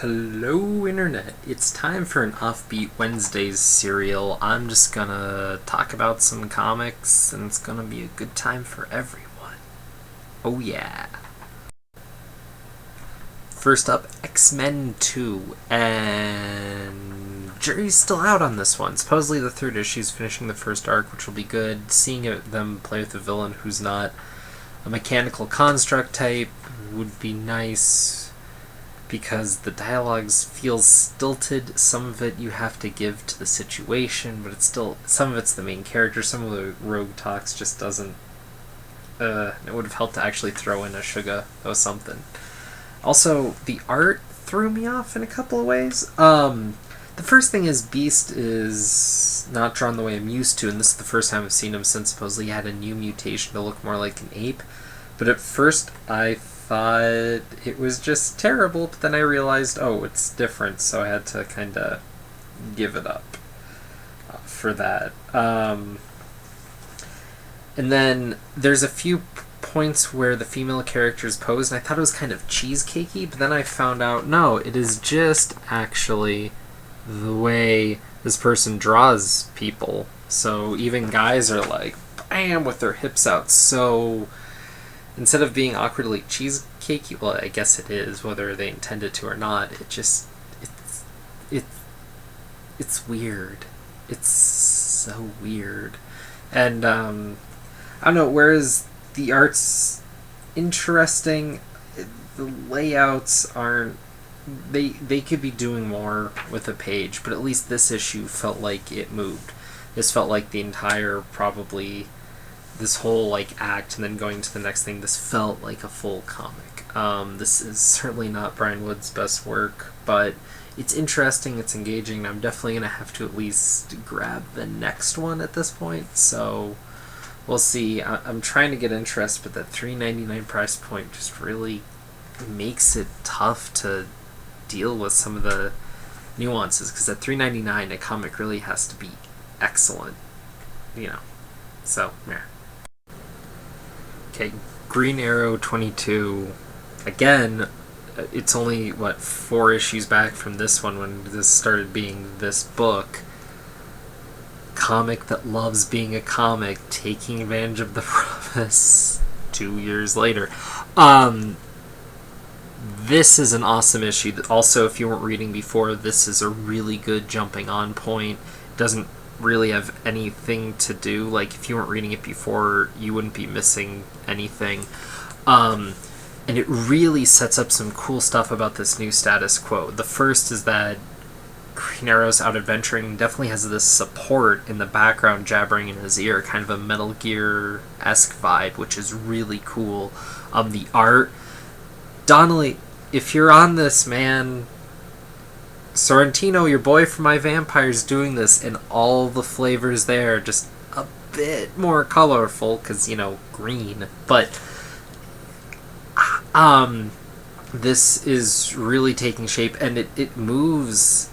Hello Internet, it's time for an Offbeat Wednesdays serial. I'm just gonna talk about some comics and it's gonna be a good time for everyone. Oh yeah. First up, XMen 2, and jury's still out on this one. Supposedly the third issue is finishing the first arc, which will be good. Seeing them play with a villain who's not a mechanical construct type would be nice, because the dialogues feels stilted. Some of it you have to give to the situation, but it's still, some of it's the main character. Some of the rogue talks just doesn't. It would have helped to actually throw in a sugar or something. Also, the art threw me off in a couple of ways. The first thing is Beast is not drawn the way I'm used to, and this is the first time I've seen him since supposedly he had a new mutation to look more like an ape. But at first I thought it was just terrible, but then I realized, oh, it's different, so I had to kind of give it up for that. And then there's a few points where the female characters pose, and I thought it was kind of cheesecakey, but then I found out, no, it is just actually the way this person draws people. So even guys are like, bam, with their hips out, so instead of being awkwardly cheesecakey, well, I guess it is, whether they intended to or not, it's weird. It's so weird. And, I don't know, whereas the art's interesting, the layouts aren't, they could be doing more with a page, but at least this issue felt like it moved. This felt like the entire, probably, this whole like act and then going to the next thing, this felt like a full comic. This is certainly not Brian Wood's best work, but it's interesting, it's engaging, and I'm definitely going to have to at least grab the next one at this point, so we'll see. I'm trying to get interest, but that $3.99 price point just really makes it tough to deal with some of the nuances, because at $3.99 a comic really has to be excellent, you know, so yeah. Okay, Green Arrow 22. Again, it's only, 4 issues back from this one when this started being this book. Comic that loves being a comic, taking advantage of the premise 2 years later. This is an awesome issue. Also, if you weren't reading before, this is a really good jumping on point. It doesn't really have anything to do, like if you weren't reading it before you wouldn't be missing anything, and it really sets up some cool stuff about this new status quo. The first is that Green Arrow's out adventuring, definitely has this support in the background jabbering in his ear, kind of a Metal Gear-esque vibe, which is really cool. The art, Donnelly, if you're on this, man, Sorrentino, your boy from My Vampire's doing this, and all the flavors there, just a bit more colorful, because, you know, green, but this is really taking shape, and it moves,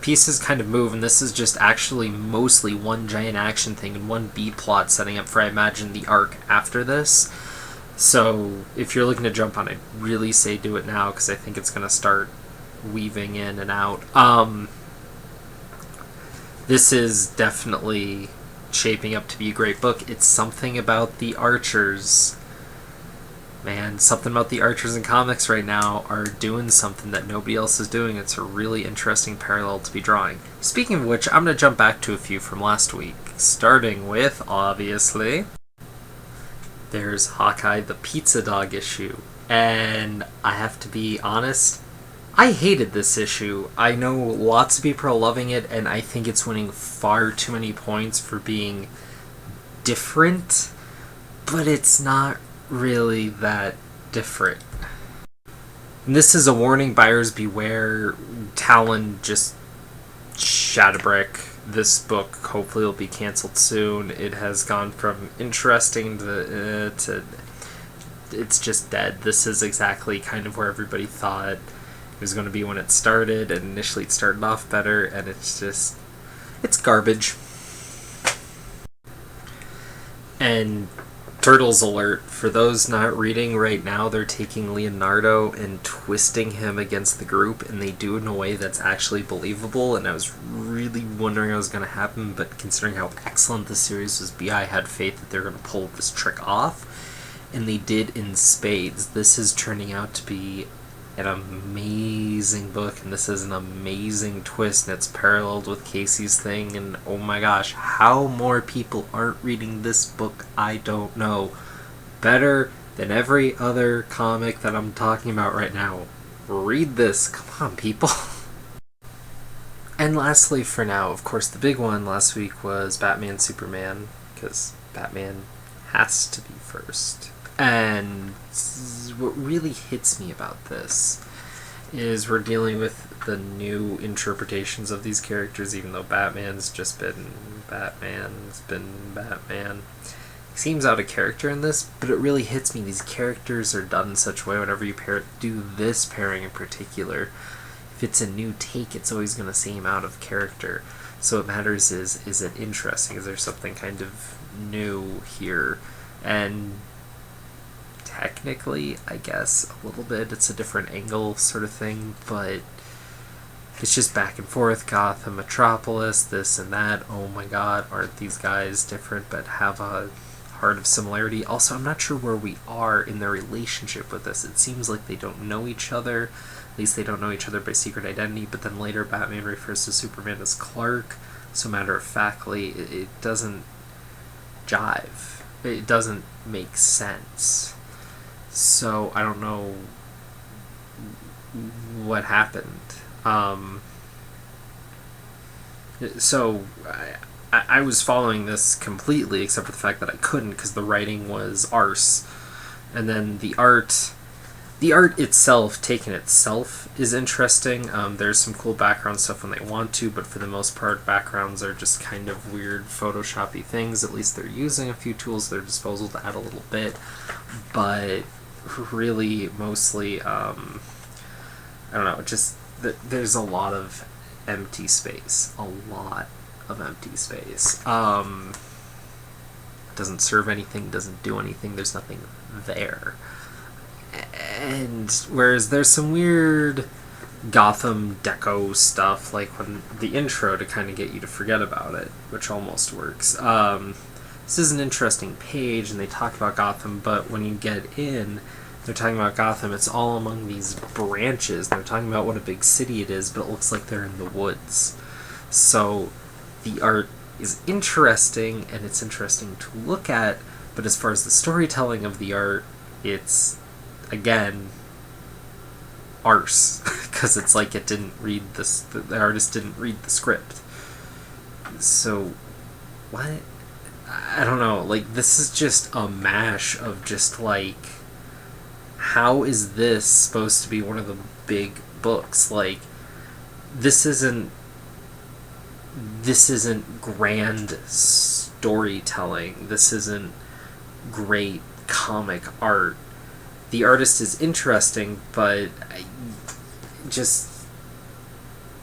pieces kind of move, and this is just actually mostly one giant action thing and one B-plot setting up for, I imagine, the arc after this. So if you're looking to jump on it, really say do it now, because I think it's going to start weaving in and out. This is definitely shaping up to be a great book. It's something about the Archers. Man, something about the Archers in comics right now are doing something that nobody else is doing. It's a really interesting parallel to be drawing. Speaking of which, I'm going to jump back to a few from last week. Starting with, obviously, there's Hawkeye, the Pizza Dog issue. And I have to be honest, I hated this issue. I know lots of people are loving it, and I think it's winning far too many points for being different, but it's not really that different. And this is a warning, buyers beware. Talon just shat a brick. This book hopefully will be canceled soon. It has gone from interesting to it's just dead. This is exactly kind of where everybody thought it was going to be when it started, and initially it started off better, and it's garbage. And Turtles alert. For those not reading right now, they're taking Leonardo and twisting him against the group, and they do it in a way that's actually believable, and I was really wondering what was going to happen, but considering how excellent the series was, I had faith that they're going to pull this trick off, and they did in spades. This is turning out to be an amazing book, and this is an amazing twist, and it's paralleled with Casey's thing, and oh my gosh, how more people aren't reading this book, I don't know. Better than every other comic that I'm talking about right now. Read this, come on people. And lastly for now, of course, the big one last week was Batman Superman, because Batman has to be first. And what really hits me about this is we're dealing with the new interpretations of these characters, even though Batman's just been Batman. He seems out of character in this, but it really hits me. These characters are done in such a way, whenever you do this pairing in particular, if it's a new take, it's always going to seem out of character. So what matters is it interesting? Is there something kind of new here? And technically, I guess, a little bit. It's a different angle sort of thing, but it's just back and forth. Gotham, Metropolis, this and that. Oh my god, aren't these guys different but have a heart of similarity? Also, I'm not sure where we are in their relationship with this. It seems like they don't know each other. At least they don't know each other by secret identity, but then later Batman refers to Superman as Clark, so matter-of-factly, it doesn't jive. It doesn't make sense. So I don't know what happened. So I was following this completely, except for the fact that I couldn't because the writing was arse, and then the art itself, taken itself, is interesting. There's some cool background stuff when they want to, but for the most part, backgrounds are just kind of weird Photoshop-y things. At least they're using a few tools at their disposal to add a little bit, but really mostly I don't know, just there's a lot of empty space, doesn't serve anything, doesn't do anything, there's nothing there. And whereas there's some weird Gotham deco stuff, like when the intro to kind of get you to forget about it, which almost works. This is an interesting page, and they talk about Gotham, but when you get in, they're talking about Gotham, it's all among these branches. They're talking about what a big city it is, but it looks like they're in the woods. So the art is interesting, and it's interesting to look at, but as far as the storytelling of the art, it's, again, arse, because it's like it didn't read this, the artist didn't read the script. So, what? I don't know, like, this is just a mash of just, like, how is this supposed to be one of the big books? Like, this isn't grand storytelling, this isn't great comic art. The artist is interesting, but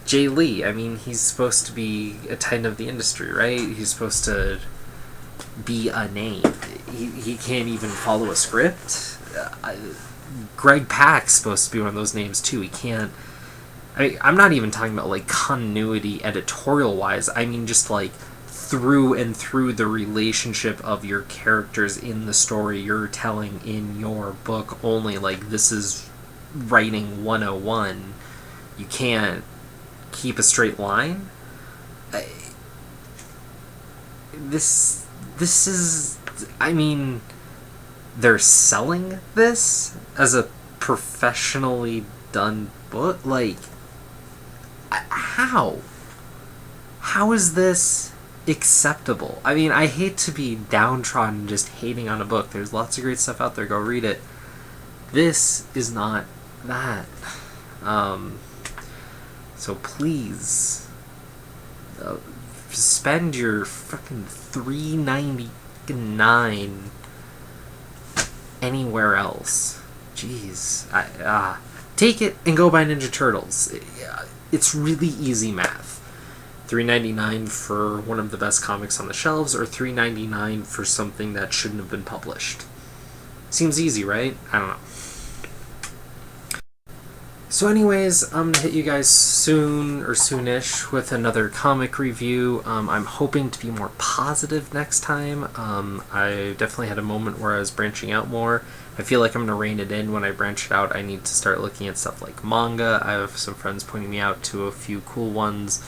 Jay Lee, I mean, he's supposed to be a titan of the industry, right? He's supposed to be a name. He can't even follow a script. Greg Pak's supposed to be one of those names too. He can't. I'm not even talking about like continuity editorial wise. I mean just like through and through the relationship of your characters in the story you're telling in your book only. Like, this is writing 101. You can't keep a straight line. This is, I mean, they're selling this as a professionally done book. Like, how is this acceptable? I mean, I hate to be downtrodden just hating on a book. There's lots of great stuff out there. Go read it. This is not that. So please, spend your fucking $3.99 anywhere else. Jeez. Take it and go buy Ninja Turtles. It's really easy math. $3.99 for one of the best comics on the shelves, or $3.99 for something that shouldn't have been published? Seems easy, right? I don't know. So anyways, I'm going to hit you guys soon or soonish with another comic review. I'm hoping to be more positive next time. I definitely had a moment where I was branching out more. I feel like I'm going to rein it in when I branch it out. I need to start looking at stuff like manga. I have some friends pointing me out to a few cool ones,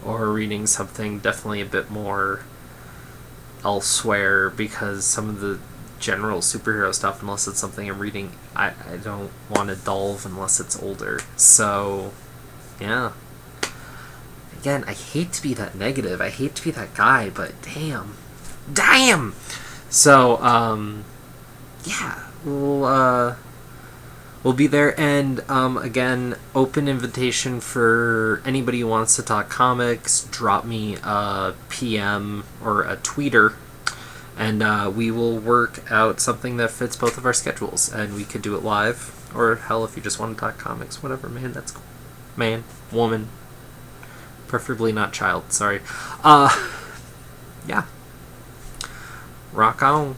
or reading something definitely a bit more elsewhere, because some of the general superhero stuff, unless it's something I'm reading, I don't want to delve unless it's older. So, yeah. Again, I hate to be that negative. I hate to be that guy, but damn. Damn! So, yeah. We'll be there, and again, open invitation for anybody who wants to talk comics. Drop me a PM or a tweeter, and we will work out something that fits both of our schedules, and we could do it live, or hell, if you just want to talk comics, whatever, man, that's cool. Man, woman, preferably not child, sorry. Yeah. Rock on.